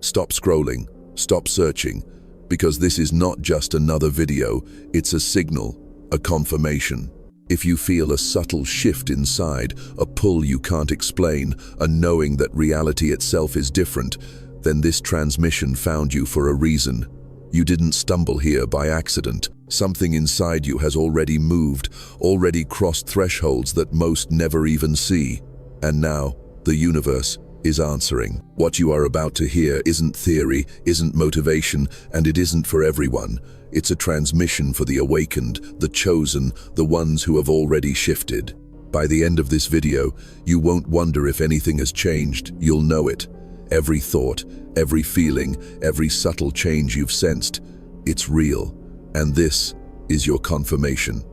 Stop scrolling, stop searching, because this is not just another video, it's a signal, a confirmation. If you feel a subtle shift inside, a pull you can't explain, a knowing that reality itself is different, then this transmission found you for a reason. You didn't stumble here by accident. Something inside you has already moved, already crossed thresholds that most never even see. And now, the universe is answering. What you are about to hear isn't theory, isn't motivation, and it isn't for everyone. It's a transmission for the awakened, the chosen, the ones who have already shifted. By the end of this video, you won't wonder if anything has changed, you'll know it. Every thought, every feeling, every subtle change you've sensed, it's real. And this is your confirmation.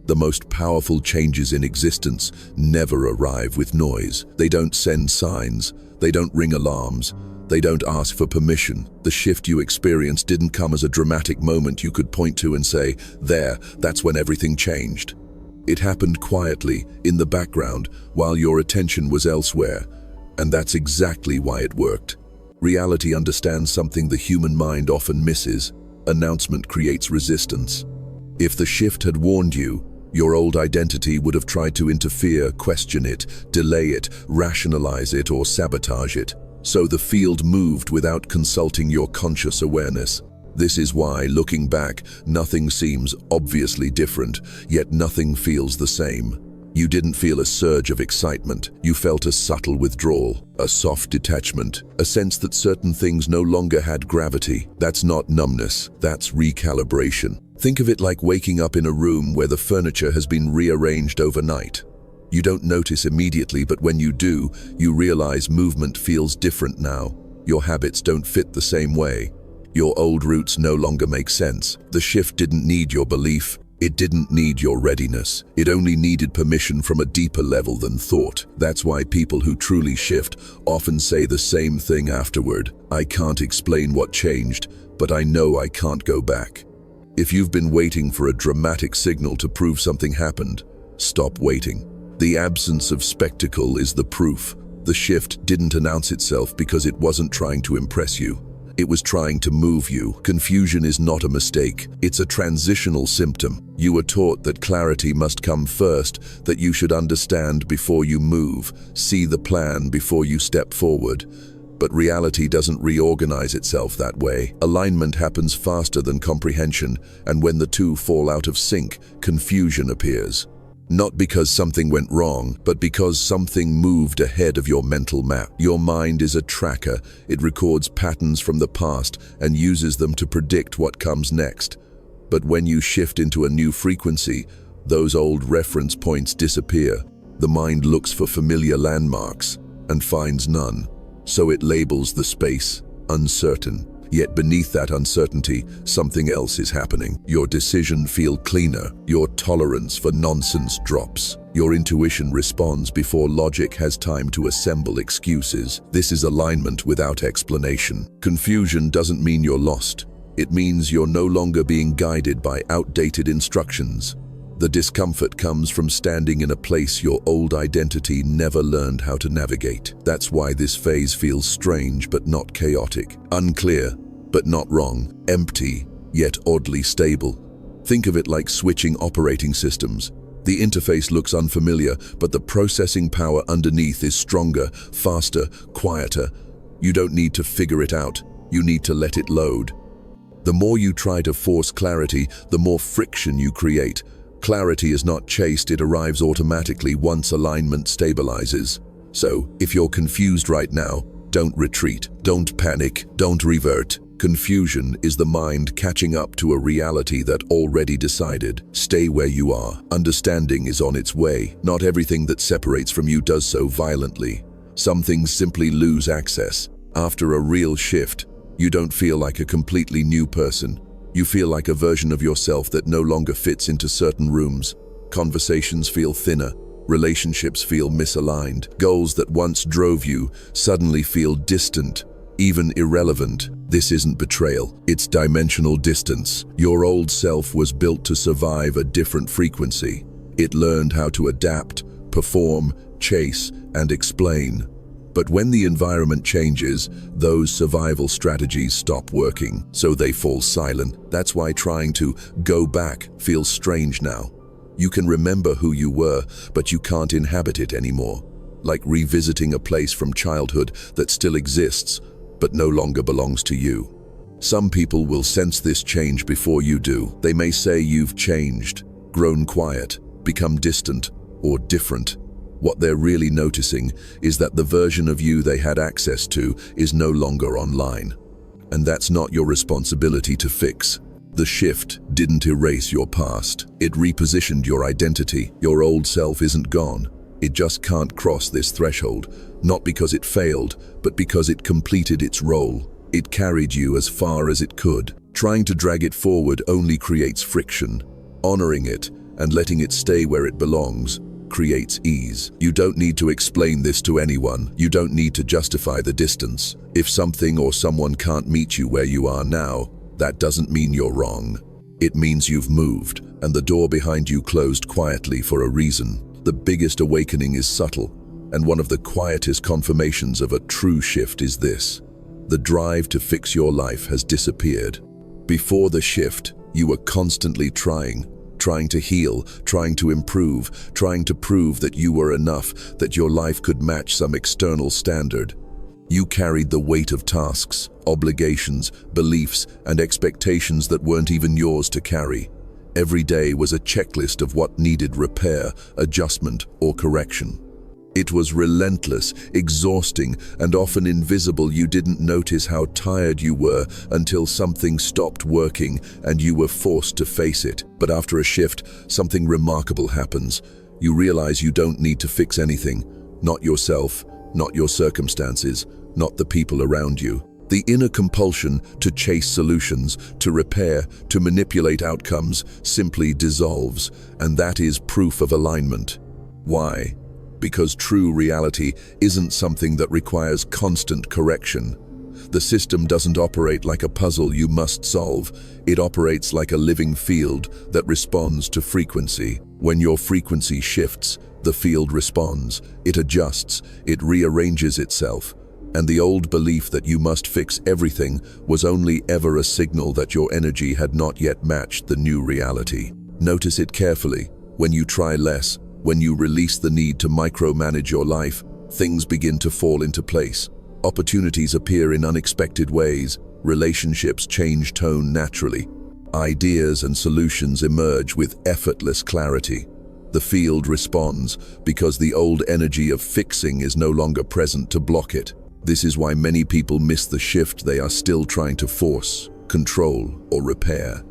The most powerful changes in existence never arrive with noise. They don't send signs. They don't ring alarms. They don't ask for permission. The shift you experienced didn't come as a dramatic moment you could point to and say, "There, that's when everything changed." It happened quietly, in the background, while your attention was elsewhere. And that's exactly why it worked. Reality understands something the human mind often misses. Announcement creates resistance. If the shift had warned you, your old identity would have tried to interfere, question it, delay it, rationalize it, or sabotage it. So the field moved without consulting your conscious awareness. This is why, looking back, nothing seems obviously different, yet nothing feels the same. You didn't feel a surge of excitement. You felt a subtle withdrawal, a soft detachment, a sense that certain things no longer had gravity. That's not numbness, that's recalibration. Think of it like waking up in a room where the furniture has been rearranged overnight. You don't notice immediately, but when you do, you realize movement feels different now. Your habits don't fit the same way. Your old routes no longer make sense. The shift didn't need your belief. It didn't need your readiness. It only needed permission from a deeper level than thought. That's why people who truly shift often say the same thing afterward. I can't explain what changed, but I know I can't go back. If you've been waiting for a dramatic signal to prove something happened, stop waiting. The absence of spectacle is the proof. The shift didn't announce itself because it wasn't trying to impress you. It was trying to move you. Confusion is not a mistake. It's a transitional symptom. You were taught that clarity must come first, that you should understand before you move, see the plan before you step forward. But reality doesn't reorganize itself that way. Alignment happens faster than comprehension, and when the two fall out of sync, confusion appears. Not because something went wrong, but because something moved ahead of your mental map. Your mind is a tracker. It records patterns from the past and uses them to predict what comes next. But when you shift into a new frequency, those old reference points disappear. The mind looks for familiar landmarks and finds none. So it labels the space uncertain. Yet beneath that uncertainty, something else is happening. Your decisions feel cleaner. Your tolerance for nonsense drops. Your intuition responds before logic has time to assemble excuses. This is alignment without explanation. Confusion doesn't mean you're lost. It means you're no longer being guided by outdated instructions. The discomfort comes from standing in a place your old identity never learned how to navigate. That's why this phase feels strange but not chaotic, unclear but not wrong, empty yet oddly stable. Think of it like switching operating systems. The interface looks unfamiliar, but the processing power underneath is stronger, faster, quieter. You don't need to figure it out, you need to let it load. The more you try to force clarity, the more friction you create. Clarity is not chased, it arrives automatically once alignment stabilizes. So, if you're confused right now, don't retreat, don't panic, don't revert. Confusion is the mind catching up to a reality that already decided. Stay where you are. Understanding is on its way. Not everything that separates from you does so violently. Some things simply lose access. After a real shift, you don't feel like a completely new person. You feel like a version of yourself that no longer fits into certain rooms. Conversations feel thinner. Relationships feel misaligned. Goals that once drove you suddenly feel distant, even irrelevant. This isn't betrayal, it's dimensional distance. Your old self was built to survive a different frequency. It learned how to adapt, perform, chase, and explain. But when the environment changes, those survival strategies stop working, so they fall silent. That's why trying to go back feels strange now. You can remember who you were, but you can't inhabit it anymore. Like revisiting a place from childhood that still exists, but no longer belongs to you. Some people will sense this change before you do. They may say you've changed, grown quiet, become distant, or different. What they're really noticing is that the version of you they had access to is no longer online. And that's not your responsibility to fix. The shift didn't erase your past. It repositioned your identity. Your old self isn't gone. It just can't cross this threshold, not because it failed, but because it completed its role. It carried you as far as it could. Trying to drag it forward only creates friction. Honoring it and letting it stay where it belongs creates ease. You don't need to explain this to anyone. You don't need to justify the distance. If something or someone can't meet you where you are now, that doesn't mean you're wrong. It means you've moved, and the door behind you closed quietly for a reason. The biggest awakening is subtle, and one of the quietest confirmations of a true shift is this. The drive to fix your life has disappeared. Before the shift, you were constantly trying to heal, trying to improve, trying to prove that you were enough, that your life could match some external standard. You carried the weight of tasks, obligations, beliefs, and expectations that weren't even yours to carry. Every day was a checklist of what needed repair, adjustment, or correction. It was relentless, exhausting, and often invisible. You didn't notice how tired you were until something stopped working and you were forced to face it. But after a shift, something remarkable happens. You realize you don't need to fix anything. Not yourself, not your circumstances, not the people around you. The inner compulsion to chase solutions, to repair, to manipulate outcomes simply dissolves, and that is proof of alignment. Why? Because true reality isn't something that requires constant correction. The system doesn't operate like a puzzle you must solve. It operates like a living field that responds to frequency. When your frequency shifts, the field responds, it adjusts, it rearranges itself. And the old belief that you must fix everything was only ever a signal that your energy had not yet matched the new reality. Notice it carefully. When you try less, when you release the need to micromanage your life, things begin to fall into place. Opportunities appear in unexpected ways. Relationships change tone naturally. Ideas and solutions emerge with effortless clarity. The field responds because the old energy of fixing is no longer present to block it. This is why many people miss the shift they are still trying to force, control, or repair.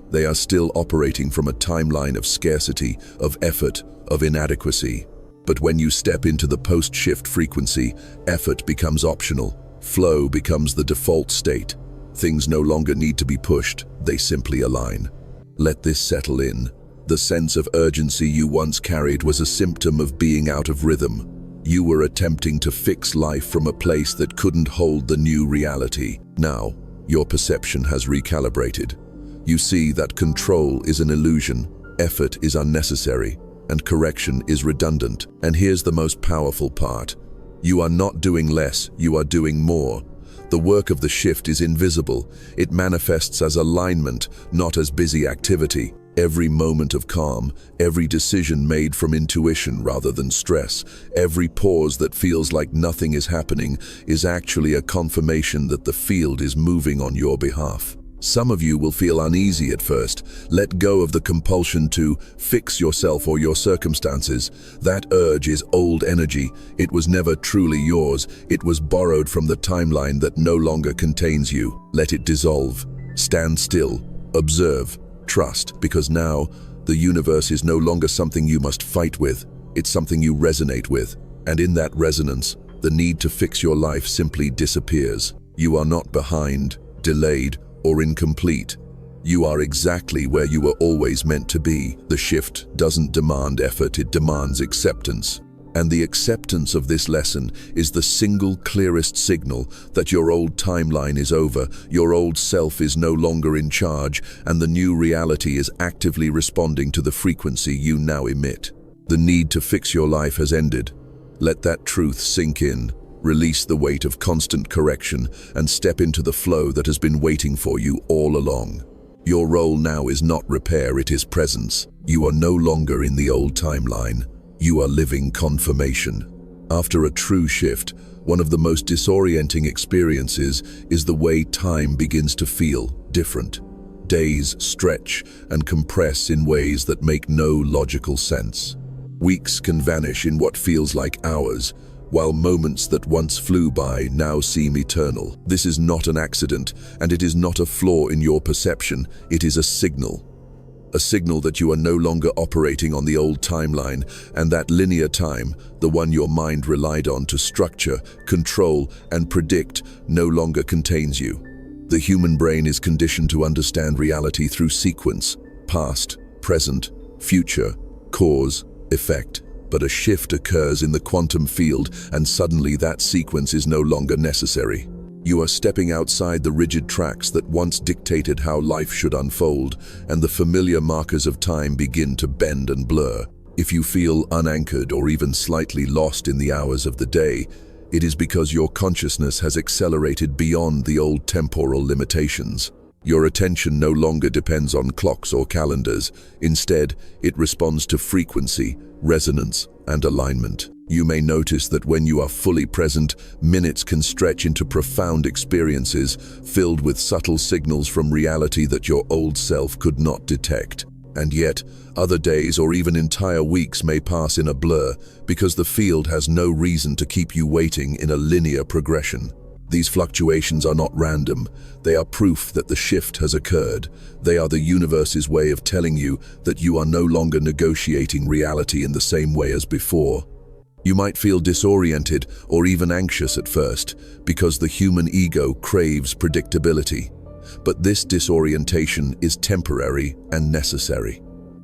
They are still operating from a timeline of scarcity, of effort, of inadequacy. But when you step into the post-shift frequency, effort becomes optional. Flow becomes the default state. Things no longer need to be pushed, they simply align. Let this settle in. The sense of urgency you once carried was a symptom of being out of rhythm. You were attempting to fix life from a place that couldn't hold the new reality. Now, your perception has recalibrated. You see that control is an illusion, effort is unnecessary, and correction is redundant. And here's the most powerful part. You are not doing less, you are doing more. The work of the shift is invisible. It manifests as alignment, not as busy activity. Every moment of calm, every decision made from intuition rather than stress, every pause that feels like nothing is happening is actually a confirmation that the field is moving on your behalf. Some of you will feel uneasy at first. Let go of the compulsion to fix yourself or your circumstances. That urge is old energy. It was never truly yours. It was borrowed from the timeline that no longer contains you. Let it dissolve. Stand still. Observe. Trust, because now the universe is no longer something you must fight with. It's something you resonate with. And in that resonance, the need to fix your life simply disappears. You are not behind, delayed, or incomplete. You are exactly where you were always meant to be. The shift doesn't demand effort, it demands acceptance. And the acceptance of this lesson is the single clearest signal that your old timeline is over, your old self is no longer in charge, and the new reality is actively responding to the frequency you now emit. The need to fix your life has ended. Let that truth sink in. Release the weight of constant correction and step into the flow that has been waiting for you all along. Your role now is not repair, it is presence. You are no longer in the old timeline. You are living confirmation. After a true shift, one of the most disorienting experiences is the way time begins to feel different. Days stretch and compress in ways that make no logical sense. Weeks can vanish in what feels like hours, while moments that once flew by now seem eternal. This is not an accident, and it is not a flaw in your perception. It is a signal. A signal that you are no longer operating on the old timeline, and that linear time, the one your mind relied on to structure, control, and predict, no longer contains you. The human brain is conditioned to understand reality through sequence: past, present, future, cause, effect. But a shift occurs in the quantum field, and suddenly that sequence is no longer necessary. You are stepping outside the rigid tracks that once dictated how life should unfold, and the familiar markers of time begin to bend and blur. If you feel unanchored or even slightly lost in the hours of the day, it is because your consciousness has accelerated beyond the old temporal limitations. Your attention no longer depends on clocks or calendars. Instead, it responds to frequency, resonance, and alignment. You may notice that when you are fully present, minutes can stretch into profound experiences filled with subtle signals from reality that your old self could not detect. And yet, other days or even entire weeks may pass in a blur because the field has no reason to keep you waiting in a linear progression. These fluctuations are not random. They are proof that the shift has occurred. They are the universe's way of telling you that you are no longer negotiating reality in the same way as before. You might feel disoriented or even anxious at first because the human ego craves predictability. But this disorientation is temporary and necessary.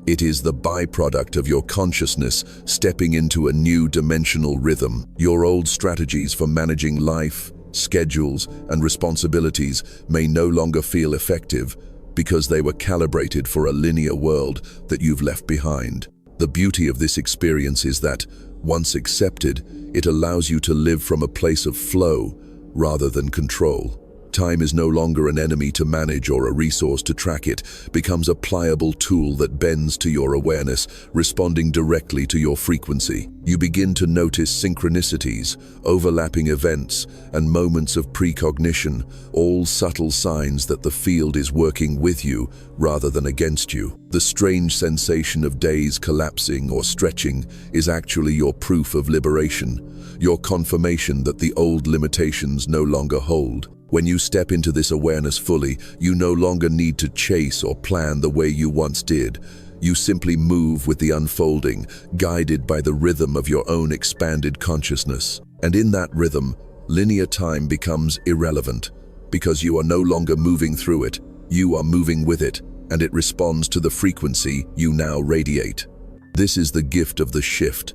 It is the byproduct of your consciousness stepping into a new dimensional rhythm. Your old strategies for managing life, schedules, and responsibilities may no longer feel effective because they were calibrated for a linear world that you've left behind. The beauty of this experience is that, once accepted, it allows you to live from a place of flow rather than control. Time is no longer an enemy to manage or a resource to track. It becomes a pliable tool that bends to your awareness, responding directly to your frequency. You begin to notice synchronicities, overlapping events, and moments of precognition, all subtle signs that the field is working with you rather than against you. The strange sensation of days collapsing or stretching is actually your proof of liberation, your confirmation that the old limitations no longer hold. When you step into this awareness fully, you no longer need to chase or plan the way you once did. You simply move with the unfolding, guided by the rhythm of your own expanded consciousness. And in that rhythm, linear time becomes irrelevant, because you are no longer moving through it, you are moving with it, and it responds to the frequency you now radiate. This is the gift of the shift,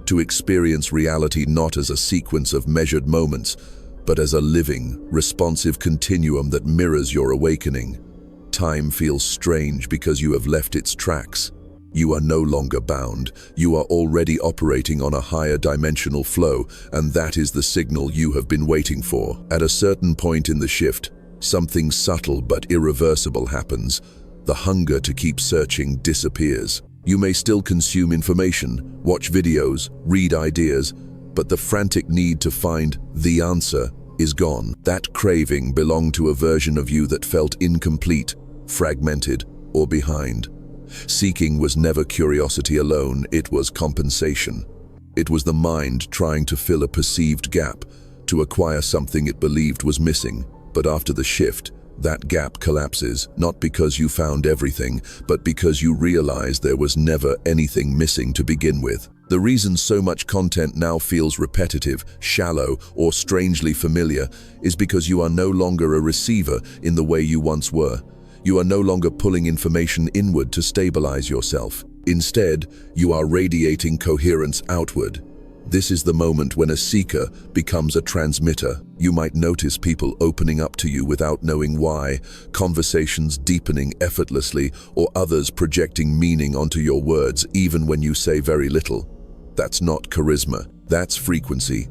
to experience reality not as a sequence of measured moments, but as a living, responsive continuum that mirrors your awakening. Time feels strange because you have left its tracks. You are no longer bound. You are already operating on a higher dimensional flow, and that is the signal you have been waiting for. At a certain point in the shift, something subtle but irreversible happens. The hunger to keep searching disappears. You may still consume information, watch videos, read ideas, but the frantic need to find the answer is gone. That craving belonged to a version of you that felt incomplete, fragmented, or behind. Seeking was never curiosity alone, it was compensation. It was the mind trying to fill a perceived gap, to acquire something it believed was missing. But after the shift, that gap collapses, not because you found everything, but because you realize there was never anything missing to begin with. The reason so much content now feels repetitive, shallow, or strangely familiar is because you are no longer a receiver in the way you once were. You are no longer pulling information inward to stabilize yourself. Instead, you are radiating coherence outward. This is the moment when a seeker becomes a transmitter. You might notice people opening up to you without knowing why, conversations deepening effortlessly, or others projecting meaning onto your words even when you say very little. That's not charisma, that's frequency.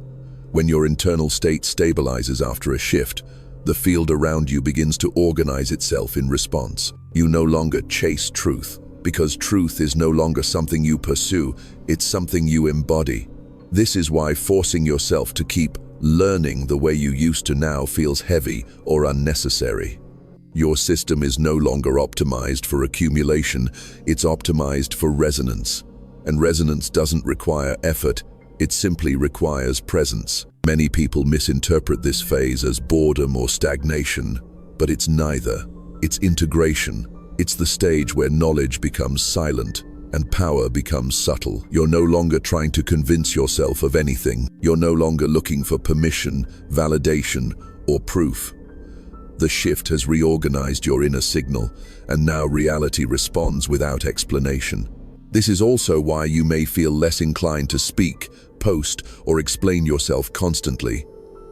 When your internal state stabilizes after a shift, the field around you begins to organize itself in response. You no longer chase truth, because truth is no longer something you pursue, it's something you embody. This is why forcing yourself to keep learning the way you used to now feels heavy or unnecessary. Your system is no longer optimized for accumulation, it's optimized for resonance. And resonance doesn't require effort, it simply requires presence. Many people misinterpret this phase as boredom or stagnation, but it's neither. It's integration. It's the stage where knowledge becomes silent and power becomes subtle. You're no longer trying to convince yourself of anything. You're no longer looking for permission, validation, or proof. The shift has reorganized your inner signal, and now reality responds without explanation. This is also why you may feel less inclined to speak, post, or explain yourself constantly.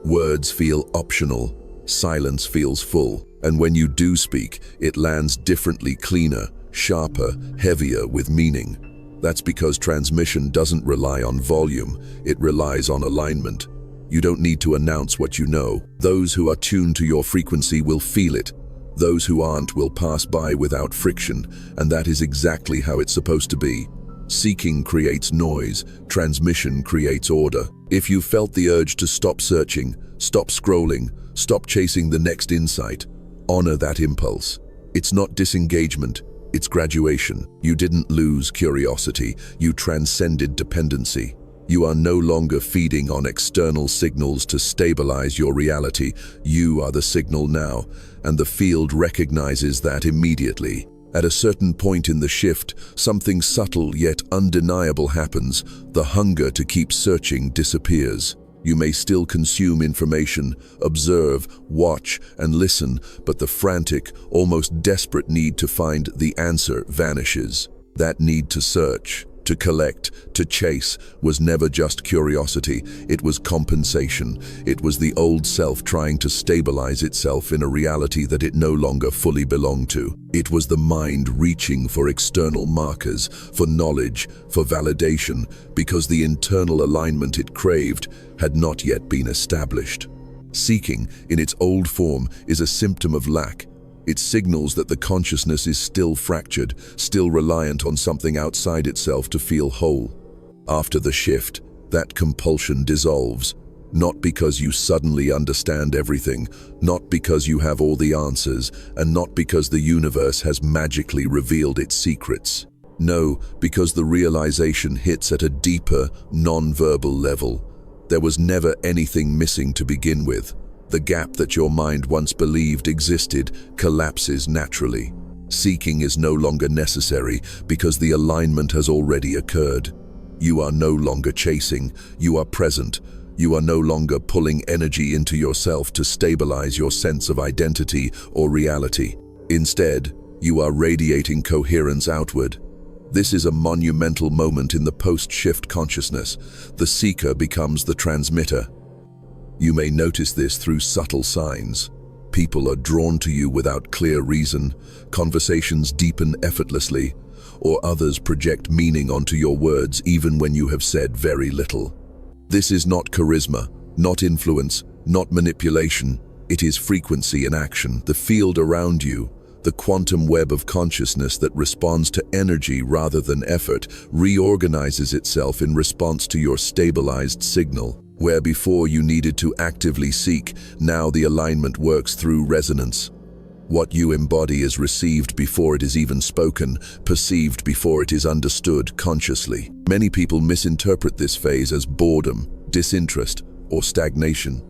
Words feel optional, silence feels full, and when you do speak, it lands differently, cleaner, sharper, heavier with meaning. That's because transmission doesn't rely on volume, it relies on alignment. You don't need to announce what you know. Those who are tuned to your frequency will feel it. Those who aren't will pass by without friction, and that is exactly how it's supposed to be. Seeking creates noise, transmission creates order. If you felt the urge to stop searching, stop scrolling, stop chasing the next insight, honor that impulse. It's not disengagement, it's graduation. You didn't lose curiosity, you transcended dependency. You are no longer feeding on external signals to stabilize your reality. You are the signal now, and the field recognizes that immediately. At a certain point in the shift, something subtle yet undeniable happens. The hunger to keep searching disappears. You may still consume information, observe, watch, and listen, but the frantic, almost desperate need to find the answer vanishes. That need to search, to collect, to chase, was never just curiosity, it was compensation. It was the old self trying to stabilize itself in a reality that it no longer fully belonged to. It was the mind reaching for external markers, for knowledge, for validation, because the internal alignment it craved had not yet been established. Seeking, in its old form, is a symptom of lack. It signals that the consciousness is still fractured, still reliant on something outside itself to feel whole. After the shift, that compulsion dissolves, not because you suddenly understand everything, not because you have all the answers, and not because the universe has magically revealed its secrets. No, because the realization hits at a deeper, non-verbal level. There was never anything missing to begin with. The gap that your mind once believed existed collapses naturally. Seeking is no longer necessary because the alignment has already occurred. You are no longer chasing, you are present. You are no longer pulling energy into yourself to stabilize your sense of identity or reality. Instead, you are radiating coherence outward. This is a monumental moment in the post-shift consciousness. The seeker becomes the transmitter. You may notice this through subtle signs. People are drawn to you without clear reason, conversations deepen effortlessly, or others project meaning onto your words even when you have said very little. This is not charisma, not influence, not manipulation. It is frequency in action. The field around you, the quantum web of consciousness that responds to energy rather than effort, reorganizes itself in response to your stabilized signal. Where before you needed to actively seek, now the alignment works through resonance. What you embody is received before it is even spoken, perceived before it is understood consciously. Many people misinterpret this phase as boredom, disinterest, or stagnation.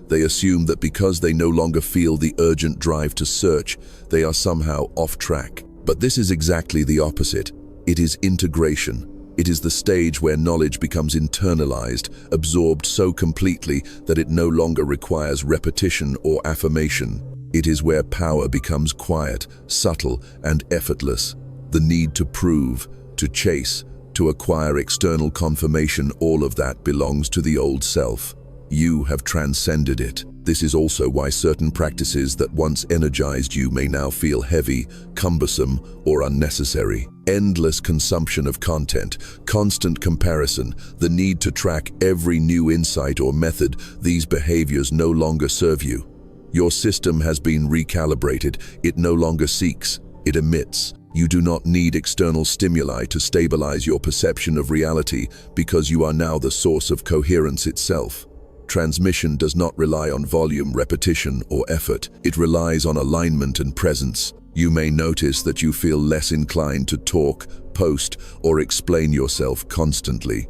They assume that because they no longer feel the urgent drive to search, they are somehow off track. But this is exactly the opposite. It is integration. It is the stage where knowledge becomes internalized, absorbed so completely that it no longer requires repetition or affirmation. It is where power becomes quiet, subtle, and effortless. The need to prove, to chase, to acquire external confirmation, all of that belongs to the old self. You have transcended it. This is also why certain practices that once energized you may now feel heavy, cumbersome, or unnecessary. Endless consumption of content, constant comparison, the need to track every new insight or method, these behaviors no longer serve you. Your system has been recalibrated. It no longer seeks, it emits. You do not need external stimuli to stabilize your perception of reality because you are now the source of coherence itself. Transmission does not rely on volume, repetition, or effort. It relies on alignment and presence. You may notice that you feel less inclined to talk, post, or explain yourself constantly.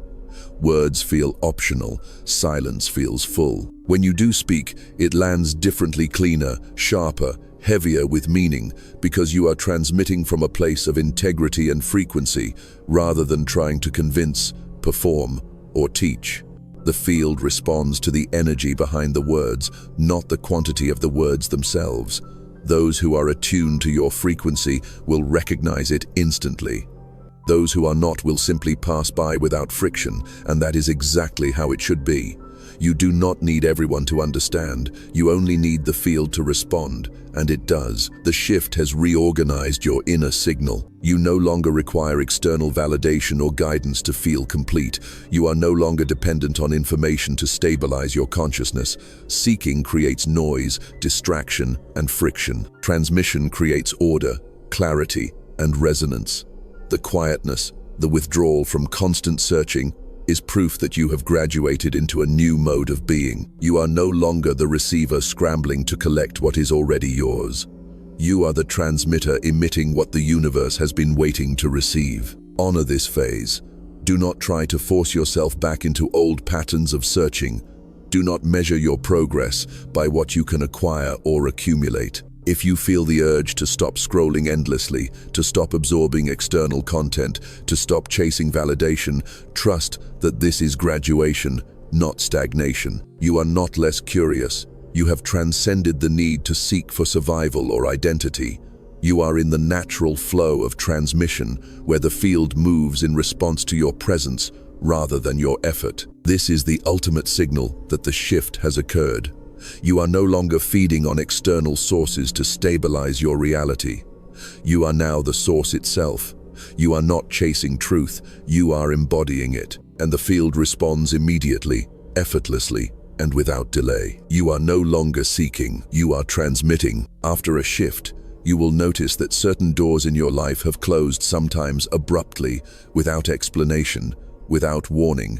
Words feel optional, silence feels full. When you do speak, it lands differently, cleaner, sharper, heavier with meaning, because you are transmitting from a place of integrity and frequency, rather than trying to convince, perform, or teach. The field responds to the energy behind the words, not the quantity of the words themselves. Those who are attuned to your frequency will recognize it instantly. Those who are not will simply pass by without friction, and that is exactly how it should be. You do not need everyone to understand. You only need the field to respond, and it does. The shift has reorganized your inner signal. You no longer require external validation or guidance to feel complete. You are no longer dependent on information to stabilize your consciousness. Seeking creates noise, distraction, and friction. Transmission creates order, clarity, and resonance. The quietness, the withdrawal from constant searching, is proof that you have graduated into a new mode of being. You are no longer the receiver scrambling to collect what is already yours. You are the transmitter emitting what the universe has been waiting to receive. Honor this phase. Do not try to force yourself back into old patterns of searching. Do not measure your progress by what you can acquire or accumulate. If you feel the urge to stop scrolling endlessly, to stop absorbing external content, to stop chasing validation, trust that this is graduation, not stagnation. You are not less curious. You have transcended the need to seek for survival or identity. You are in the natural flow of transmission, where the field moves in response to your presence rather than your effort. This is the ultimate signal that the shift has occurred. You are no longer feeding on external sources to stabilize your reality. You are now the source itself. You are not chasing truth, you are embodying it, and the field responds immediately, effortlessly, and without delay. You are no longer seeking, you are transmitting. After a shift, you will notice that certain doors in your life have closed, sometimes abruptly, without explanation, without warning.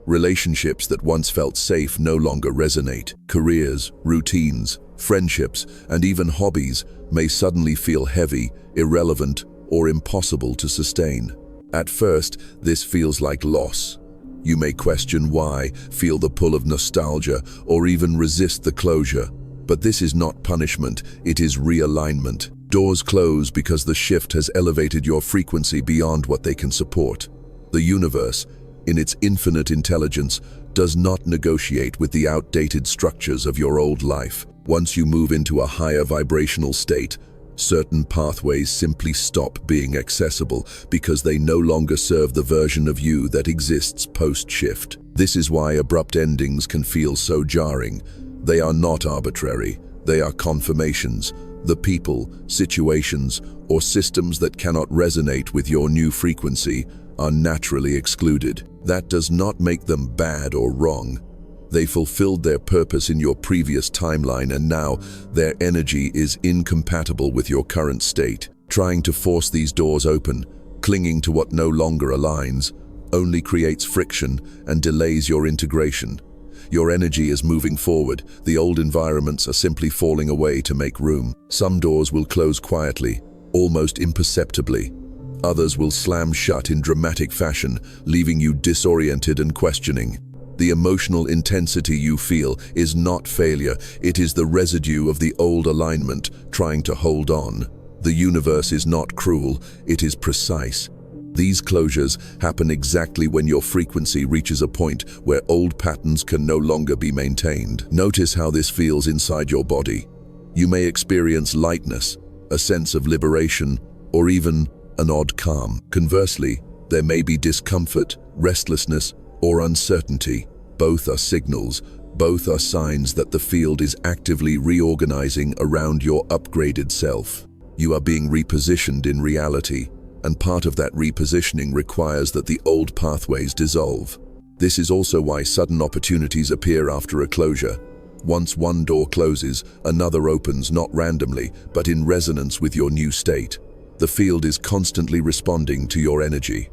Relationships that once felt safe no longer resonate. Careers, routines, friendships, and even hobbies may suddenly feel heavy, irrelevant, or impossible to sustain. At first, this feels like loss. You may question why, feel the pull of nostalgia, or even resist the closure. But this is not punishment, it is realignment. Doors close because the shift has elevated your frequency beyond what they can support. The universe, in its infinite intelligence, does not negotiate with the outdated structures of your old life. Once you move into a higher vibrational state, certain pathways simply stop being accessible because they no longer serve the version of you that exists post-shift. This is why abrupt endings can feel so jarring. They are not arbitrary, they are confirmations. The people, situations, or systems that cannot resonate with your new frequency are naturally excluded. That does not make them bad or wrong. They fulfilled their purpose in your previous timeline, and now their energy is incompatible with your current state. Trying to force these doors open, clinging to what no longer aligns, only creates friction and delays your integration. Your energy is moving forward. The old environments are simply falling away to make room. Some doors will close quietly, almost imperceptibly. Others will slam shut in dramatic fashion, leaving you disoriented and questioning. The emotional intensity you feel is not failure, it is the residue of the old alignment trying to hold on. The universe is not cruel, it is precise. These closures happen exactly when your frequency reaches a point where old patterns can no longer be maintained. Notice how this feels inside your body. You may experience lightness, a sense of liberation, or even an odd calm. Conversely, there may be discomfort, restlessness, or uncertainty. Both are signals, Both are signs that the field is actively reorganizing around your upgraded self. You are being repositioned in reality, and part of that repositioning requires that the old pathways dissolve. This is also why sudden opportunities appear after a closure. Once one door closes, another opens, not randomly, but in resonance with your new state. The field is constantly responding to your energy.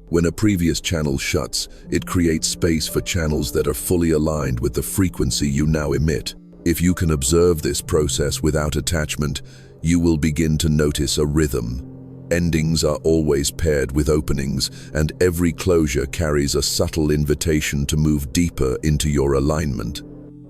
When a previous channel shuts, it creates space for channels that are fully aligned with the frequency you now emit. If you can observe this process without attachment, you will begin to notice a rhythm. Endings are always paired with openings, and every closure carries a subtle invitation to move deeper into your alignment.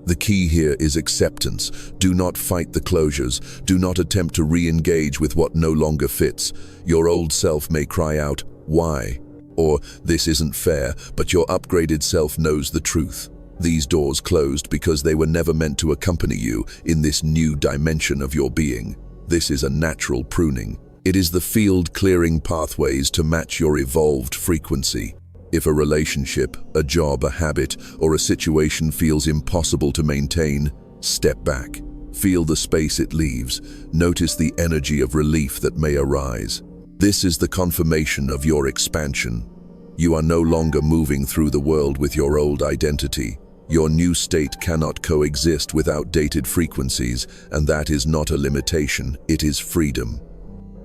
The key here is acceptance. Do not fight the closures. Do not attempt to re-engage with what no longer fits. Your old self may cry out, "Why?" or "This isn't fair," but your upgraded self knows the truth. These doors closed because they were never meant to accompany you in this new dimension of your being. This is a natural pruning. It is the field clearing pathways to match your evolved frequency. If a relationship, a job, a habit, or a situation feels impossible to maintain, step back. Feel the space it leaves. Notice the energy of relief that may arise. This is the confirmation of your expansion. You are no longer moving through the world with your old identity. Your new state cannot coexist with outdated frequencies, and that is not a limitation, it is freedom.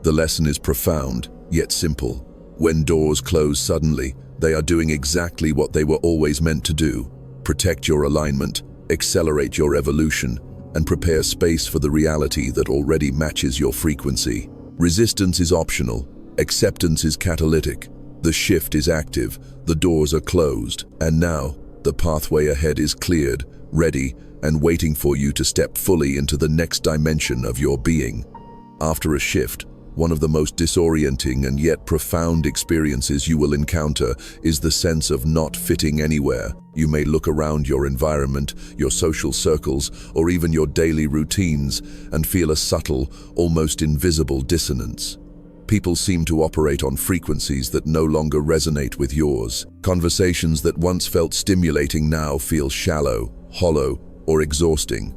The lesson is profound, yet simple. When doors close suddenly, they are doing exactly what they were always meant to do. Protect your alignment, accelerate your evolution, and prepare space for the reality that already matches your frequency. Resistance is optional, acceptance is catalytic. The shift is active, the doors are closed, and now, the pathway ahead is cleared, ready, and waiting for you to step fully into the next dimension of your being. After a shift, one of the most disorienting and yet profound experiences you will encounter is the sense of not fitting anywhere. You may look around your environment, your social circles, or even your daily routines and feel a subtle, almost invisible dissonance. People seem to operate on frequencies that no longer resonate with yours. Conversations that once felt stimulating now feel shallow, hollow, or exhausting.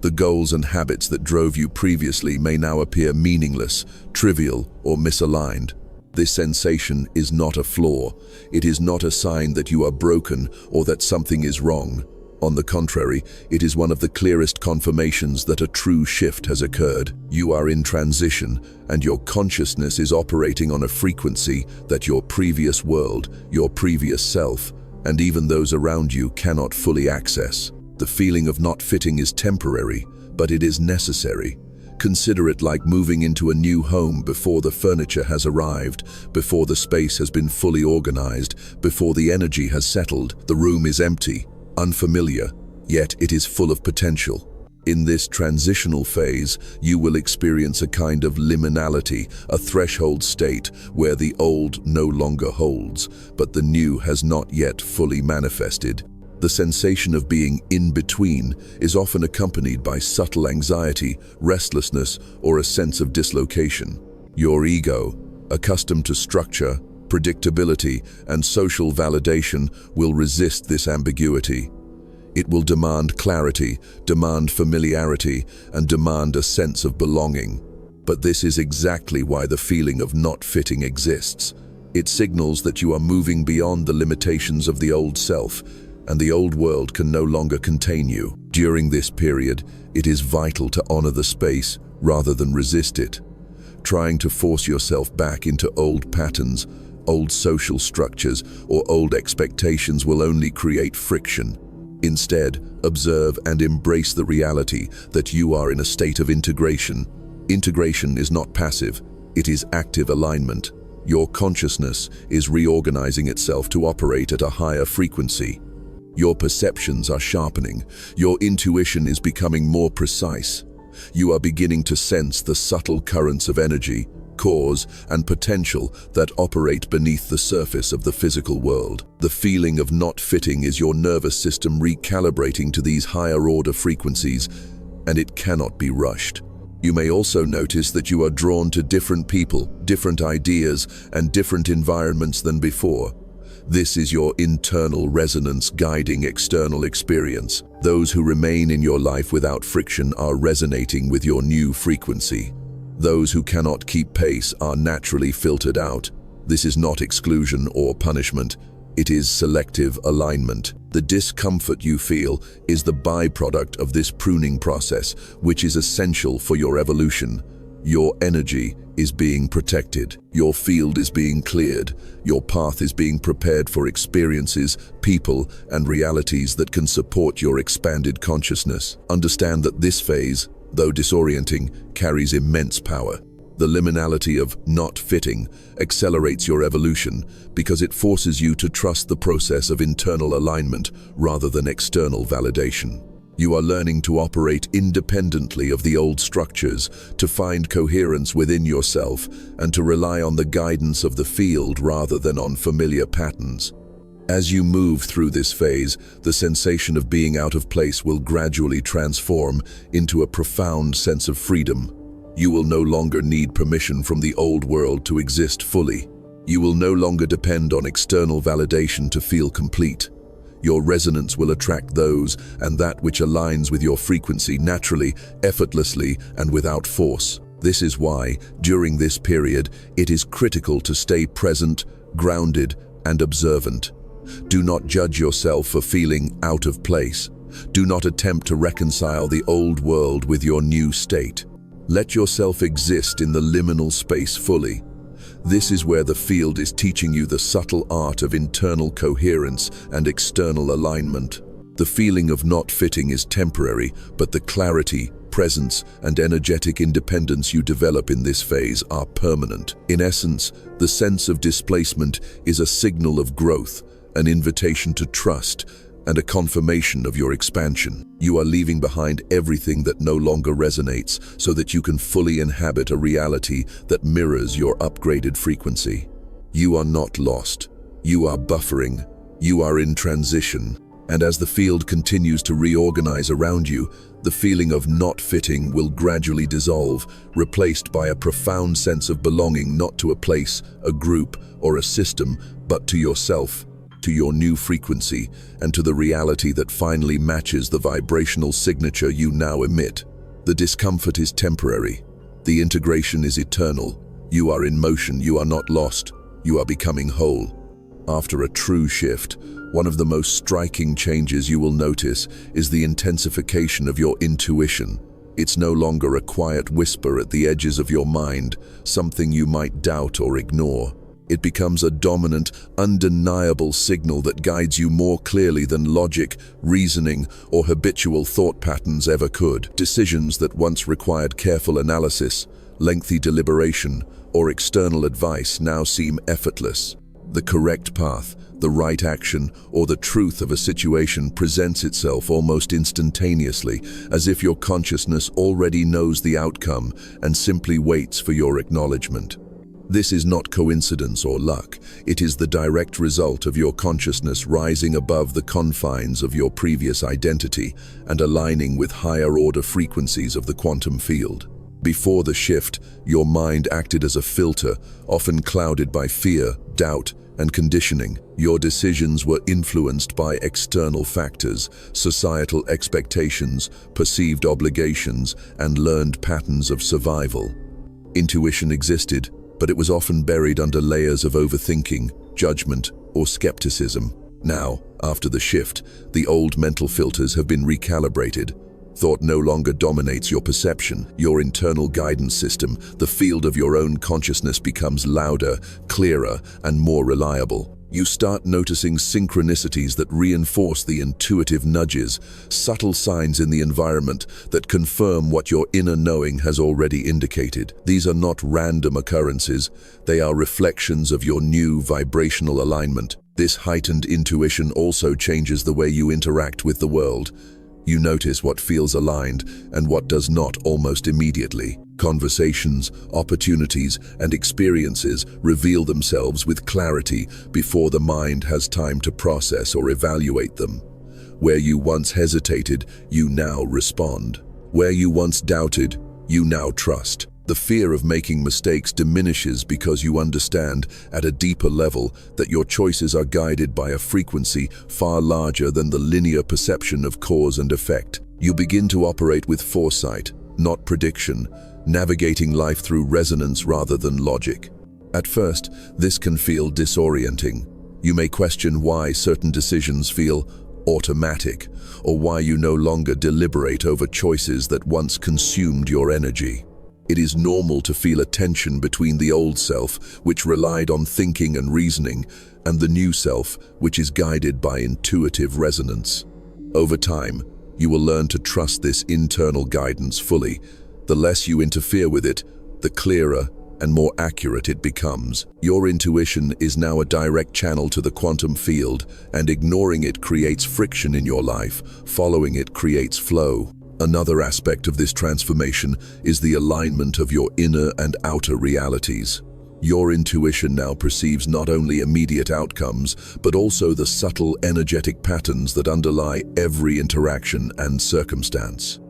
The goals and habits that drove you previously may now appear meaningless, trivial, or misaligned. This sensation is not a flaw. It is not a sign that you are broken or that something is wrong. On the contrary, it is one of the clearest confirmations that a true shift has occurred. You are in transition, and your consciousness is operating on a frequency that your previous world, your previous self, and even those around you cannot fully access. The feeling of not fitting is temporary, but it is necessary. Consider it like moving into a new home before the furniture has arrived, before the space has been fully organized, before the energy has settled. The room is empty, unfamiliar, yet it is full of potential. In this transitional phase, you will experience a kind of liminality, a threshold state where the old no longer holds, but the new has not yet fully manifested. The sensation of being in between is often accompanied by subtle anxiety, restlessness, or a sense of dislocation. Your ego, accustomed to structure, predictability, and social validation, will resist this ambiguity. It will demand clarity, demand familiarity, and demand a sense of belonging. But this is exactly why the feeling of not fitting exists. It signals that you are moving beyond the limitations of the old self, and the old world can no longer contain you. During this period, it is vital to honor the space rather than resist it. Trying to force yourself back into old patterns, old social structures, or old expectations will only create friction. Instead, observe and embrace the reality that you are in a state of integration. Integration is not passive, it is active alignment. Your consciousness is reorganizing itself to operate at a higher frequency. Your perceptions are sharpening. Your intuition is becoming more precise. You are beginning to sense the subtle currents of energy, cause, and potential that operate beneath the surface of the physical world. The feeling of not fitting is your nervous system recalibrating to these higher-order frequencies, and it cannot be rushed. You may also notice that you are drawn to different people, different ideas, and different environments than before. This is your internal resonance guiding external experience. Those who remain in your life without friction are resonating with your new frequency. Those who cannot keep pace are naturally filtered out. This is not exclusion or punishment. It is selective alignment. The discomfort you feel is the byproduct of this pruning process, which is essential for your evolution. Your energy is being protected. Your field is being cleared. Your path is being prepared for experiences, people, and realities that can support your expanded consciousness. Understand that this phase, though disorienting, carries immense power. The liminality of not fitting accelerates your evolution because it forces you to trust the process of internal alignment rather than external validation. You are learning to operate independently of the old structures, to find coherence within yourself, and to rely on the guidance of the field rather than on familiar patterns. As you move through this phase, the sensation of being out of place will gradually transform into a profound sense of freedom. You will no longer need permission from the old world to exist fully. You will no longer depend on external validation to feel complete. Your resonance will attract those and that which aligns with your frequency naturally, effortlessly, and without force. This is why, during this period, it is critical to stay present, grounded, and observant. Do not judge yourself for feeling out of place. Do not attempt to reconcile the old world with your new state. Let yourself exist in the liminal space fully. This is where the field is teaching you the subtle art of internal coherence and external alignment. The feeling of not fitting is temporary, but the clarity, presence, and energetic independence you develop in this phase are permanent. In essence, the sense of displacement is a signal of growth, an invitation to trust, and a confirmation of your expansion. You are leaving behind everything that no longer resonates so that you can fully inhabit a reality that mirrors your upgraded frequency. You are not lost. You are buffering. You are in transition. And as the field continues to reorganize around you, the feeling of not fitting will gradually dissolve, replaced by a profound sense of belonging not to a place, a group, or a system, but to yourself, to your new frequency, and to the reality that finally matches the vibrational signature you now emit. The discomfort is temporary. The integration is eternal. You are in motion. You are not lost. You are becoming whole. After a true shift, one of the most striking changes you will notice is the intensification of your intuition. It's no longer a quiet whisper at the edges of your mind, something you might doubt or ignore. It becomes a dominant, undeniable signal that guides you more clearly than logic, reasoning, or habitual thought patterns ever could. Decisions that once required careful analysis, lengthy deliberation, or external advice now seem effortless. The correct path, the right action, or the truth of a situation presents itself almost instantaneously, as if your consciousness already knows the outcome and simply waits for your acknowledgement. This is not coincidence or luck. It is the direct result of your consciousness rising above the confines of your previous identity and aligning with higher-order frequencies of the quantum field. Before the shift, your mind acted as a filter, often clouded by fear, doubt, and conditioning. Your decisions were influenced by external factors, societal expectations, perceived obligations, and learned patterns of survival. Intuition existed, but it was often buried under layers of overthinking, judgment, or skepticism. Now, after the shift, the old mental filters have been recalibrated. Thought no longer dominates your perception. Your internal guidance system, the field of your own consciousness, becomes louder, clearer, and more reliable. You start noticing synchronicities that reinforce the intuitive nudges, subtle signs in the environment that confirm what your inner knowing has already indicated. These are not random occurrences, they are reflections of your new vibrational alignment. This heightened intuition also changes the way you interact with the world. You notice what feels aligned and what does not almost immediately. Conversations, opportunities, and experiences reveal themselves with clarity before the mind has time to process or evaluate them. Where you once hesitated, you now respond. Where you once doubted, you now trust. The fear of making mistakes diminishes because you understand at a deeper level that your choices are guided by a frequency far larger than the linear perception of cause and effect. You begin to operate with foresight, not prediction, navigating life through resonance rather than logic. At first, this can feel disorienting. You may question why certain decisions feel automatic, or why you no longer deliberate over choices that once consumed your energy. It is normal to feel a tension between the old self, which relied on thinking and reasoning, and the new self, which is guided by intuitive resonance. Over time, you will learn to trust this internal guidance fully. The less you interfere with it, the clearer and more accurate it becomes. Your intuition is now a direct channel to the quantum field, and ignoring it creates friction in your life. Following it creates flow. Another aspect of this transformation is the alignment of your inner and outer realities. Your intuition now perceives not only immediate outcomes, but also the subtle energetic patterns that underlie every interaction and circumstance.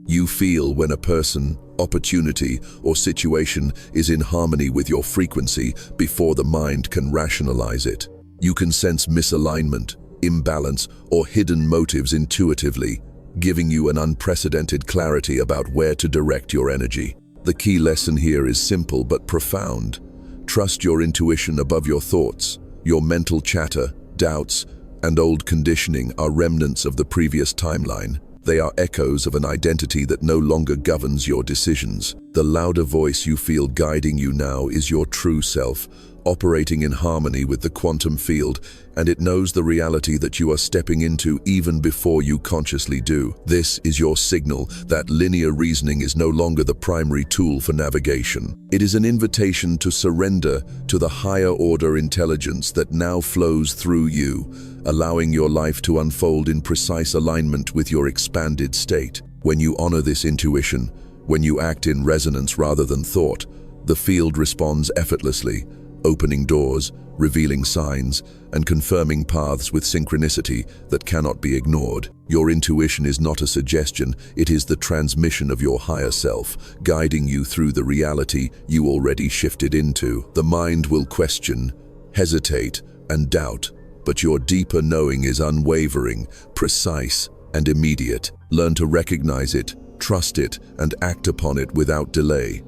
You feel when a person, opportunity, or situation is in harmony with your frequency before the mind can rationalize it. You can sense misalignment, imbalance, or hidden motives intuitively, giving you an unprecedented clarity about where to direct your energy. The key lesson here is simple but profound. Trust your intuition above your thoughts. Your mental chatter, doubts, and old conditioning are remnants of the previous timeline. They are echoes of an identity that no longer governs your decisions. The louder voice you feel guiding you now is your true self, operating in harmony with the quantum field, and it knows the reality that you are stepping into even before you consciously do. This is your signal that linear reasoning is no longer the primary tool for navigation. It is an invitation to surrender to the higher order intelligence that now flows through you, allowing your life to unfold in precise alignment with your expanded state. When you honor this intuition, when you act in resonance rather than thought, the field responds effortlessly, opening doors, revealing signs, and confirming paths with synchronicity that cannot be ignored. Your intuition is not a suggestion, it is the transmission of your higher self, guiding you through the reality you already shifted into. The mind will question, hesitate, and doubt, but your deeper knowing is unwavering, precise, and immediate. Learn to recognize it, trust it, and act upon it without delay.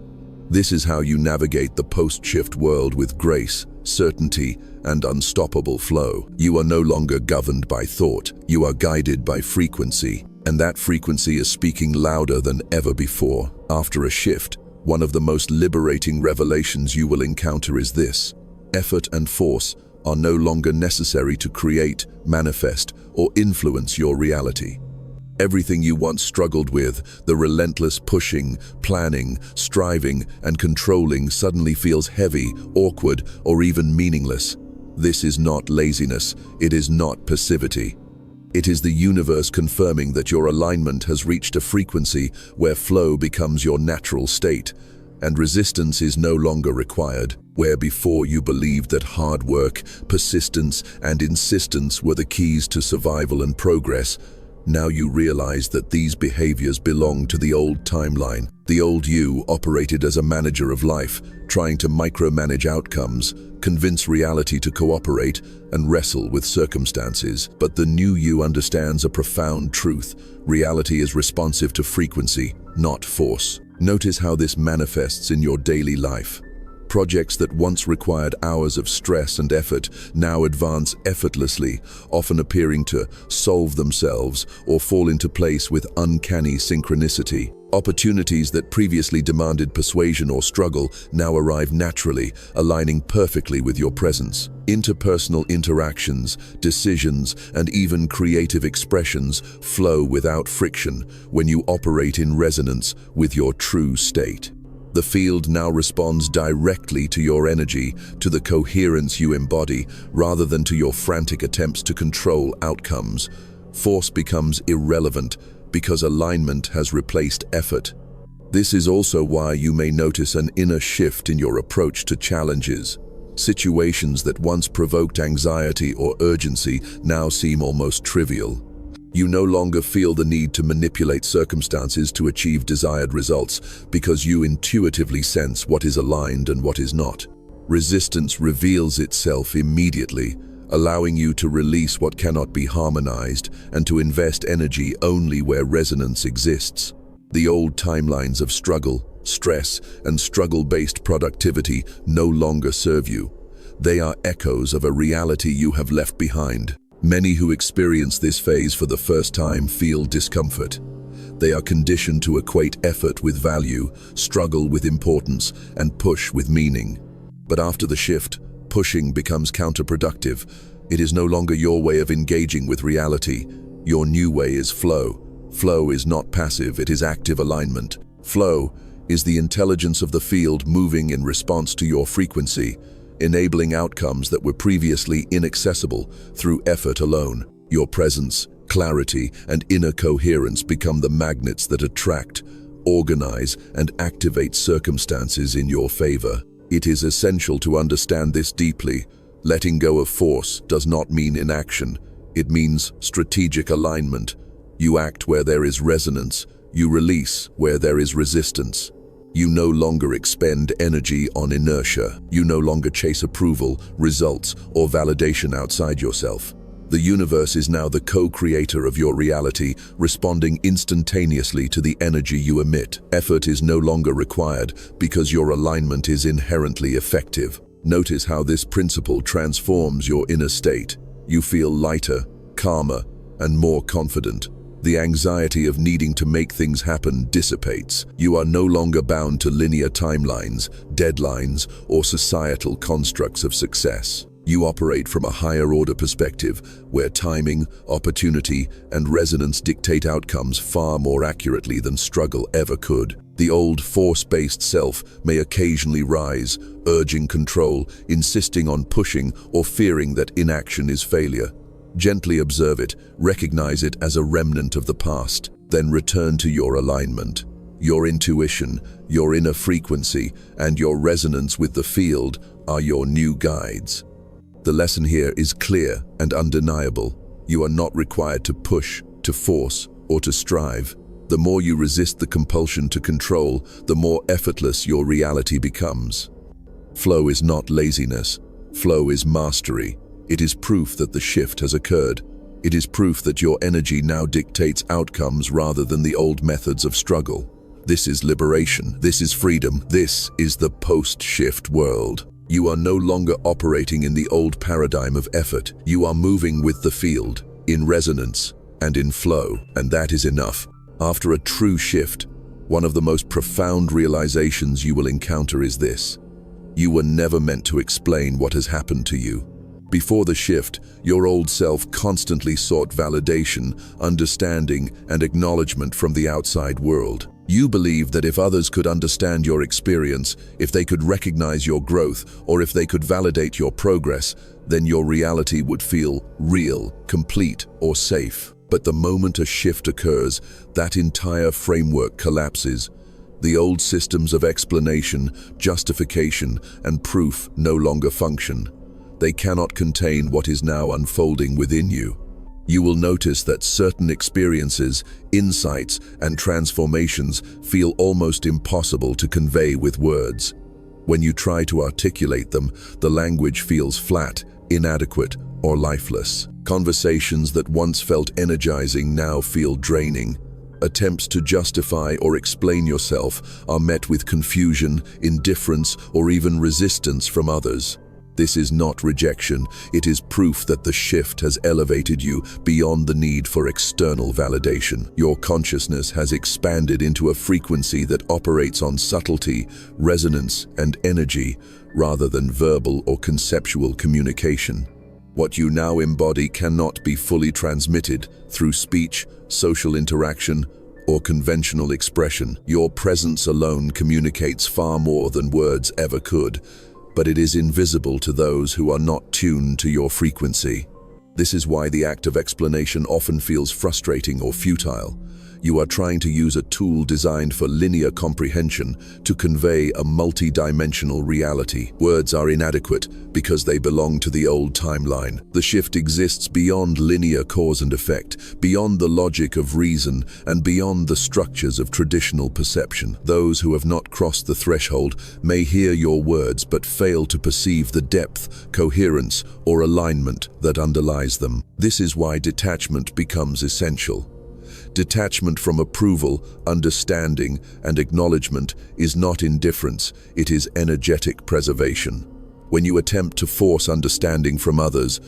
This is how you navigate the post-shift world with grace, certainty, and unstoppable flow. You are no longer governed by thought, you are guided by frequency, and that frequency is speaking louder than ever before. After a shift, one of the most liberating revelations you will encounter is this: effort and force are no longer necessary to create, manifest, or influence your reality. Everything you once struggled with, the relentless pushing, planning, striving, and controlling suddenly feels heavy, awkward, or even meaningless. This is not laziness, it is not passivity. It is the universe confirming that your alignment has reached a frequency where flow becomes your natural state, and resistance is no longer required. Where before you believed that hard work, persistence, and insistence were the keys to survival and progress, now you realize that these behaviors belong to the old timeline. The old you operated as a manager of life, trying to micromanage outcomes, convince reality to cooperate, and wrestle with circumstances. But the new you understands a profound truth: reality is responsive to frequency, not force. Notice how this manifests in your daily life. Projects that once required hours of stress and effort now advance effortlessly, often appearing to solve themselves or fall into place with uncanny synchronicity. Opportunities that previously demanded persuasion or struggle now arrive naturally, aligning perfectly with your presence. Interpersonal interactions, decisions, and even creative expressions flow without friction when you operate in resonance with your true state. The field now responds directly to your energy, to the coherence you embody, rather than to your frantic attempts to control outcomes. Force becomes irrelevant because alignment has replaced effort. This is also why you may notice an inner shift in your approach to challenges. Situations that once provoked anxiety or urgency now seem almost trivial. You no longer feel the need to manipulate circumstances to achieve desired results because you intuitively sense what is aligned and what is not. Resistance reveals itself immediately, allowing you to release what cannot be harmonized and to invest energy only where resonance exists. The old timelines of struggle, stress, and struggle-based productivity no longer serve you. They are echoes of a reality you have left behind. Many who experience this phase for the first time feel discomfort. They are conditioned to equate effort with value, struggle with importance, and push with meaning. But after the shift, pushing becomes counterproductive. It is no longer your way of engaging with reality. Your new way is flow. Flow is not passive, it is active alignment. Flow is the intelligence of the field moving in response to your frequency, enabling outcomes that were previously inaccessible through effort alone. Your presence, clarity, and inner coherence become the magnets that attract, organize, and activate circumstances in your favor. It is essential to understand this deeply. Letting go of force does not mean inaction. It means strategic alignment. You act where there is resonance. You release where there is resistance. You no longer expend energy on inertia. You no longer chase approval, results, or validation outside yourself. The universe is now the co-creator of your reality, responding instantaneously to the energy you emit. Effort is no longer required because your alignment is inherently effective. Notice how this principle transforms your inner state. You feel lighter, calmer, and more confident. The anxiety of needing to make things happen dissipates. You are no longer bound to linear timelines, deadlines, or societal constructs of success. You operate from a higher-order perspective, where timing, opportunity, and resonance dictate outcomes far more accurately than struggle ever could. The old force-based self may occasionally rise, urging control, insisting on pushing, or fearing that inaction is failure. Gently observe it, recognize it as a remnant of the past, then return to your alignment. Your intuition, your inner frequency, and your resonance with the field are your new guides. The lesson here is clear and undeniable. You are not required to push, to force, or to strive. The more you resist the compulsion to control, the more effortless your reality becomes. Flow is not laziness. Flow is mastery. It is proof that the shift has occurred. It is proof that your energy now dictates outcomes rather than the old methods of struggle. This is liberation. This is freedom. This is the post-shift world. You are no longer operating in the old paradigm of effort. You are moving with the field, in resonance and in flow, and that is enough. After a true shift, one of the most profound realizations you will encounter is this: you were never meant to explain what has happened to you. Before the shift, your old self constantly sought validation, understanding, and acknowledgement from the outside world. You believed that if others could understand your experience, if they could recognize your growth, or if they could validate your progress, then your reality would feel real, complete, or safe. But the moment a shift occurs, that entire framework collapses. The old systems of explanation, justification, and proof no longer function. They cannot contain what is now unfolding within you. You will notice that certain experiences, insights, and transformations feel almost impossible to convey with words. When you try to articulate them, the language feels flat, inadequate, or lifeless. Conversations that once felt energizing now feel draining. Attempts to justify or explain yourself are met with confusion, indifference, or even resistance from others. This is not rejection, it is proof that the shift has elevated you beyond the need for external validation. Your consciousness has expanded into a frequency that operates on subtlety, resonance, and energy, rather than verbal or conceptual communication. What you now embody cannot be fully transmitted through speech, social interaction, or conventional expression. Your presence alone communicates far more than words ever could, but it is invisible to those who are not tuned to your frequency. This is why the act of explanation often feels frustrating or futile. You are trying to use a tool designed for linear comprehension to convey a multi-dimensional reality. Words are inadequate because they belong to the old timeline. The shift exists beyond linear cause and effect, beyond the logic of reason, and beyond the structures of traditional perception. Those who have not crossed the threshold may hear your words but fail to perceive the depth, coherence, or alignment that underlies them. This is why detachment becomes essential. Detachment from approval, understanding, and acknowledgement is not indifference, it is energetic preservation. When you attempt to force understanding from others,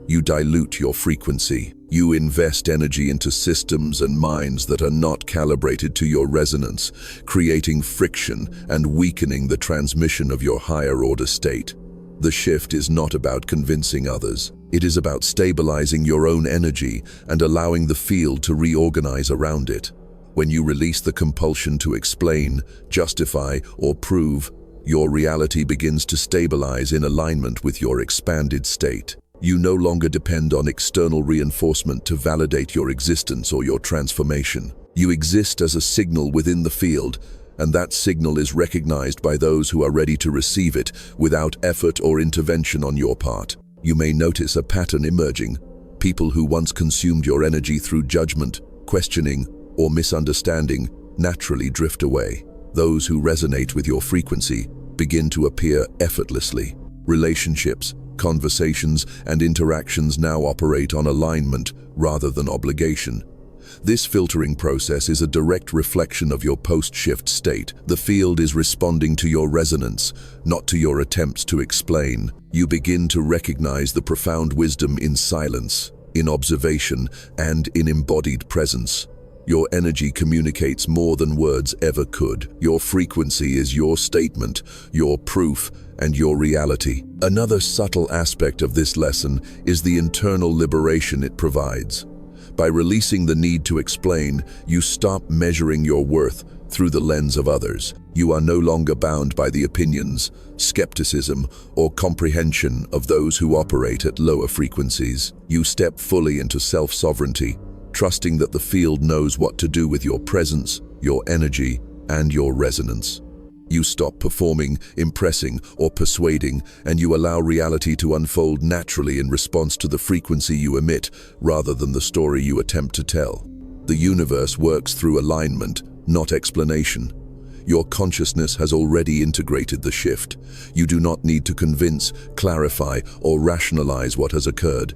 you dilute your frequency. You invest energy into systems and minds that are not calibrated to your resonance, creating friction and weakening the transmission of your higher-order state. The shift is not about convincing others. It is about stabilizing your own energy and allowing the field to reorganize around it. When you release the compulsion to explain, justify, or prove, your reality begins to stabilize in alignment with your expanded state. You no longer depend on external reinforcement to validate your existence or your transformation. You exist as a signal within the field, and that signal is recognized by those who are ready to receive it without effort or intervention on your part. You may notice a pattern emerging. People who once consumed your energy through judgment, questioning, or misunderstanding naturally drift away. Those who resonate with your frequency begin to appear effortlessly. Relationships, conversations, and interactions now operate on alignment rather than obligation. This filtering process is a direct reflection of your post-shift state. The field is responding to your resonance, not to your attempts to explain. You begin to recognize the profound wisdom in silence, in observation, and in embodied presence. Your energy communicates more than words ever could. Your frequency is your statement, your proof, and your reality. Another subtle aspect of this lesson is the internal liberation it provides. By releasing the need to explain, you stop measuring your worth through the lens of others. You are no longer bound by the opinions, skepticism, or comprehension of those who operate at lower frequencies. You step fully into self-sovereignty, trusting that the field knows what to do with your presence, your energy, and your resonance. You stop performing, impressing, or persuading, and you allow reality to unfold naturally in response to the frequency you emit, rather than the story you attempt to tell. The universe works through alignment, not explanation. Your consciousness has already integrated the shift. You do not need to convince, clarify, or rationalize what has occurred.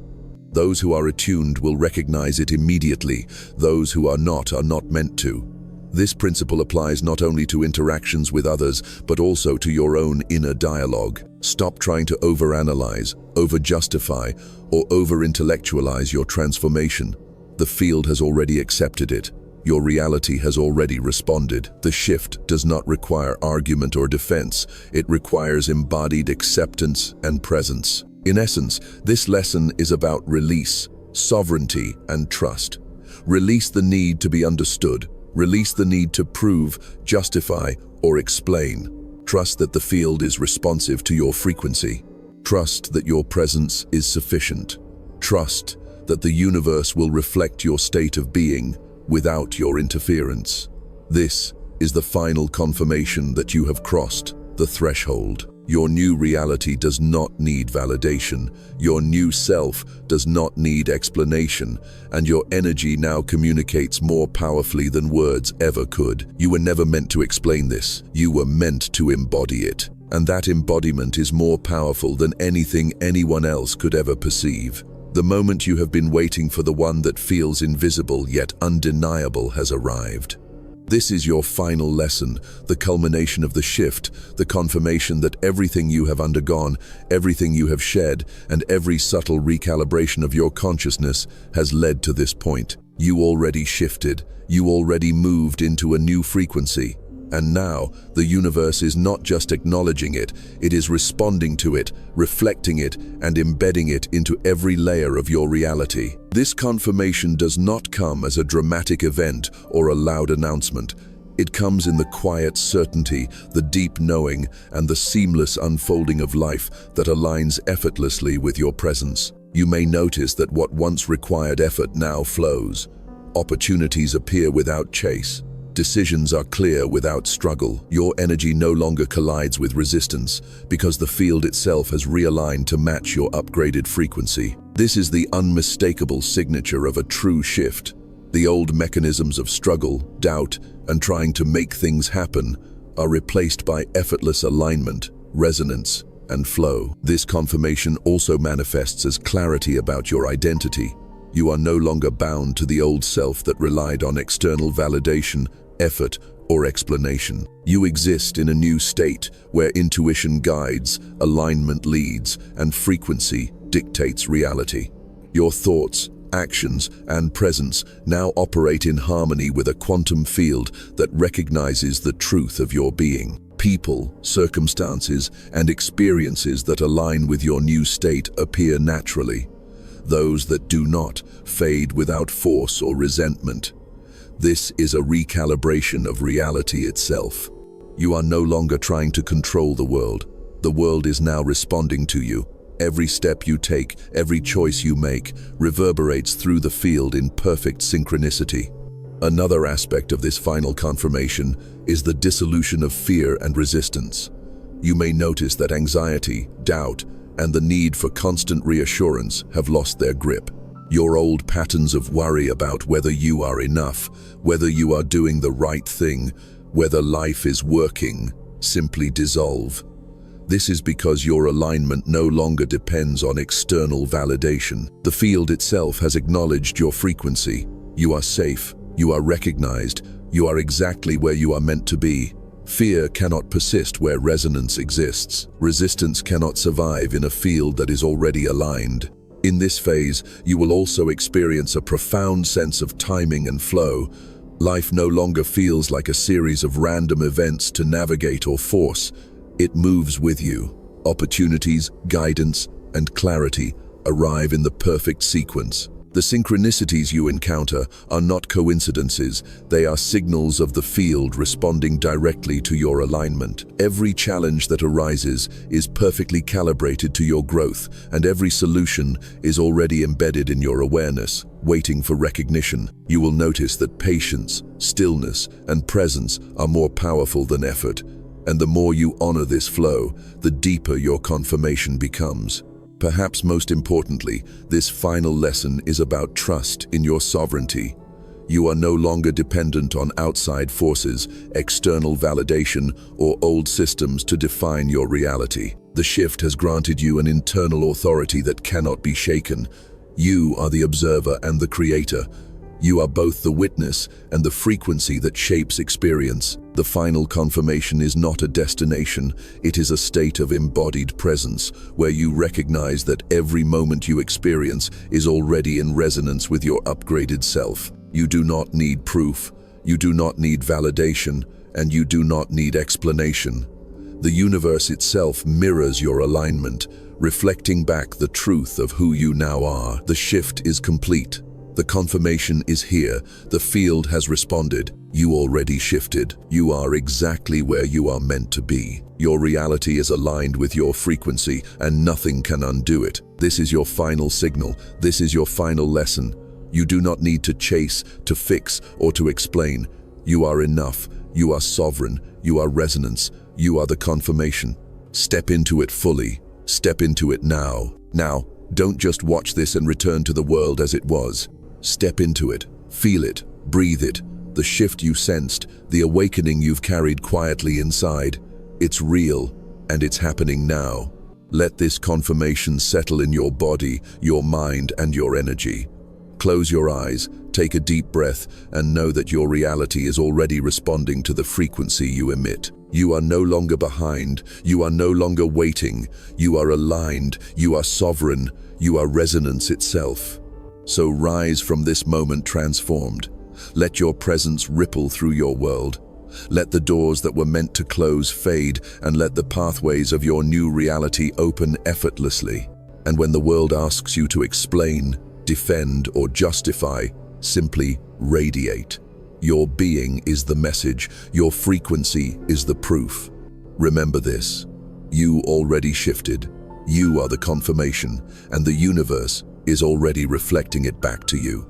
Those who are attuned will recognize it immediately. Those who are not meant to. This principle applies not only to interactions with others, but also to your own inner dialogue. Stop trying to overanalyze, over-justify, or over-intellectualize your transformation. The field has already accepted it. Your reality has already responded. The shift does not require argument or defense. It requires embodied acceptance and presence. In essence, this lesson is about release, sovereignty, and trust. Release the need to be understood. Release the need to prove, justify, or explain. Trust that the field is responsive to your frequency. Trust that your presence is sufficient. Trust that the universe will reflect your state of being without your interference. This is the final confirmation that you have crossed the threshold. Your new reality does not need validation. Your new self does not need explanation, and your energy now communicates more powerfully than words ever could. You were never meant to explain this. You were meant to embody it. And that embodiment is more powerful than anything anyone else could ever perceive. The moment you have been waiting for, the one that feels invisible yet undeniable, has arrived. This is your final lesson, the culmination of the shift, the confirmation that everything you have undergone, everything you have shed, and every subtle recalibration of your consciousness has led to this point. You already shifted, you already moved into a new frequency. And now, the universe is not just acknowledging it, it is responding to it, reflecting it, and embedding it into every layer of your reality. This confirmation does not come as a dramatic event or a loud announcement. It comes in the quiet certainty, the deep knowing, and the seamless unfolding of life that aligns effortlessly with your presence. You may notice that what once required effort now flows. Opportunities appear without chase. Decisions are clear without struggle. Your energy no longer collides with resistance because the field itself has realigned to match your upgraded frequency. This is the unmistakable signature of a true shift. The old mechanisms of struggle, doubt, and trying to make things happen are replaced by effortless alignment, resonance, and flow. This confirmation also manifests as clarity about your identity. You are no longer bound to the old self that relied on external validation, effort, or explanation. You exist in a new state where intuition guides, alignment leads, and frequency dictates reality. Your thoughts, actions, and presence now operate in harmony with a quantum field that recognizes the truth of your being. People, circumstances, and experiences that align with your new state appear naturally. Those that do not fade without force or resentment. This is a recalibration of reality itself. You are no longer trying to control the world. The world is now responding to you. Every step you take, every choice you make, reverberates through the field in perfect synchronicity. Another aspect of this final confirmation is the dissolution of fear and resistance. You may notice that anxiety, doubt, and the need for constant reassurance have lost their grip. Your old patterns of worry about whether you are enough, whether you are doing the right thing, whether life is working, simply dissolve. This is because your alignment no longer depends on external validation. The field itself has acknowledged your frequency. You are safe, you are recognized, you are exactly where you are meant to be. Fear cannot persist where resonance exists. Resistance cannot survive in a field that is already aligned. In this phase, you will also experience a profound sense of timing and flow. Life no longer feels like a series of random events to navigate or force. It moves with you. Opportunities, guidance, and clarity arrive in the perfect sequence. The synchronicities you encounter are not coincidences, they are signals of the field responding directly to your alignment. Every challenge that arises is perfectly calibrated to your growth, and every solution is already embedded in your awareness, waiting for recognition. You will notice that patience, stillness, and presence are more powerful than effort, and the more you honor this flow, the deeper your confirmation becomes. Perhaps most importantly, this final lesson is about trust in your sovereignty. You are no longer dependent on outside forces, external validation, or old systems to define your reality. The shift has granted you an internal authority that cannot be shaken. You are the observer and the creator. You are both the witness and the frequency that shapes experience. The final confirmation is not a destination, it is a state of embodied presence, where you recognize that every moment you experience is already in resonance with your upgraded self. You do not need proof, you do not need validation, and you do not need explanation. The universe itself mirrors your alignment, reflecting back the truth of who you now are. The shift is complete. The confirmation is here. The field has responded. You already shifted. You are exactly where you are meant to be. Your reality is aligned with your frequency, and nothing can undo it. This is your final signal. This is your final lesson. You do not need to chase, to fix, or to explain. You are enough. You are sovereign. You are resonance. You are the confirmation. Step into it fully. Step into it now. Now, don't just watch this and return to the world as it was. Step into it, feel it, breathe it, the shift you sensed, the awakening you've carried quietly inside. It's real, and it's happening now. Let this confirmation settle in your body, your mind, and your energy. Close your eyes, take a deep breath, and know that your reality is already responding to the frequency you emit. You are no longer behind, you are no longer waiting, you are aligned, you are sovereign, you are resonance itself. So rise from this moment transformed. Let your presence ripple through your world. Let the doors that were meant to close fade, and let the pathways of your new reality open effortlessly. And when the world asks you to explain, defend, or justify, simply radiate. Your being is the message, your frequency is the proof. Remember this, you already shifted. You are the confirmation, and the universe is already reflecting it back to you.